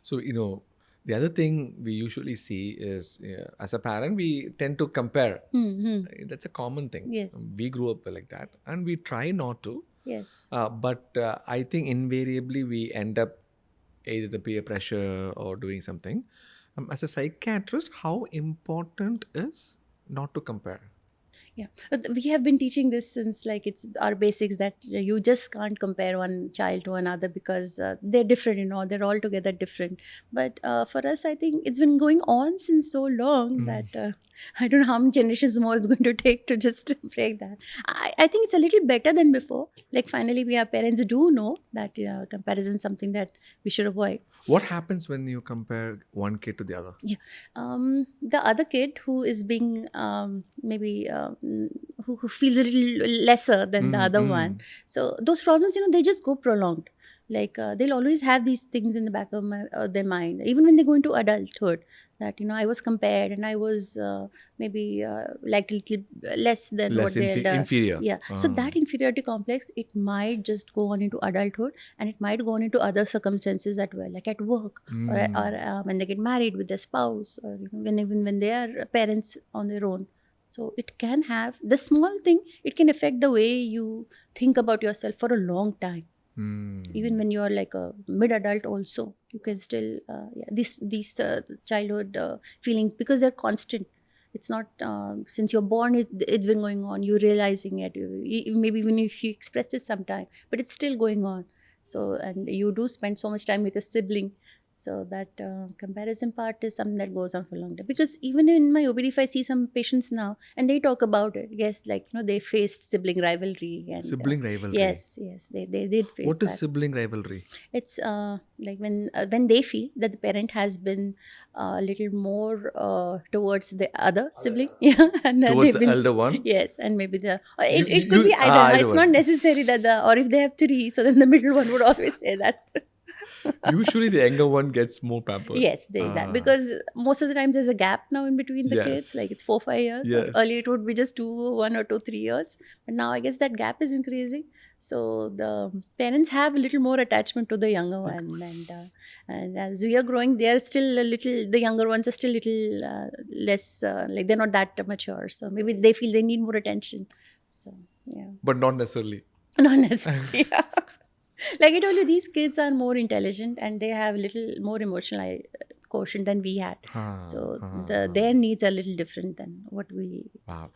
So, the other thing we usually see is, as a parent, we tend to compare. That's a common thing. Yes. We grew up like that, and we try not to. Yes. But I think invariably we end up either the peer pressure or doing something. As a psychiatrist, how important is not to compare? Yeah, but we have been teaching this since like it's our basics that you just can't compare one child to another because they're different, they're altogether different. But for us, I think it's been going on since so long that I don't know how many generations more it's going to take to just break that. I think it's a little better than before. Like finally, we our parents do know that comparison is something that we should avoid. What happens when you compare one kid to the other? Yeah. The other kid who is being maybe who feels a little lesser than the other one. So those problems, they just go prolonged. Like they'll always have these things in the back of their mind, even when they go into adulthood. That I was compared and I was maybe like a little less than Less what they had. inferior. Yeah. So that inferiority complex, it might just go on into adulthood, and it might go on into other circumstances as well, like at work or when they get married with their spouse, or even when they are parents on their own. So it can have the small thing. It can affect the way you think about yourself for a long time. Even when you are like a mid-adult, also you can still these childhood feelings, because they're constant. It's not since you're born. It's been going on. You're realizing it. Maybe even if you expressed it sometime, but it's still going on. So, and you do spend so much time with a sibling. So that comparison part is something that goes on for a long time. Because even in my OPD, if I see some patients now and they talk about it, yes, like they faced sibling rivalry and Sibling rivalry. yes, they did face What is that. sibling rivalry? It's like when they feel that the parent has been a little more towards the other sibling, yeah, and that Towards they've the been elder one? yes, and maybe You, it could you, be either. either It's not one. necessary that or if they have three, so then the middle one would always say that. Usually the younger one gets more pampered. Yes, that because most of the times there's a gap now in between the kids. Like it's Yes. 4-5 years. Earlier Yes. it would be just 1 or 2, 3 years, but now I guess that gap is increasing. So the parents have a little more attachment to the younger one, and as we are growing, they are still a little. The younger ones are still a little less like they're not that mature. So maybe they feel they need more attention. So yeah, But not necessarily. not necessarily. Yeah. Like I told you, these kids are more intelligent and they have a little more emotional quotient than we had. So their needs are a little different than what we. Wow.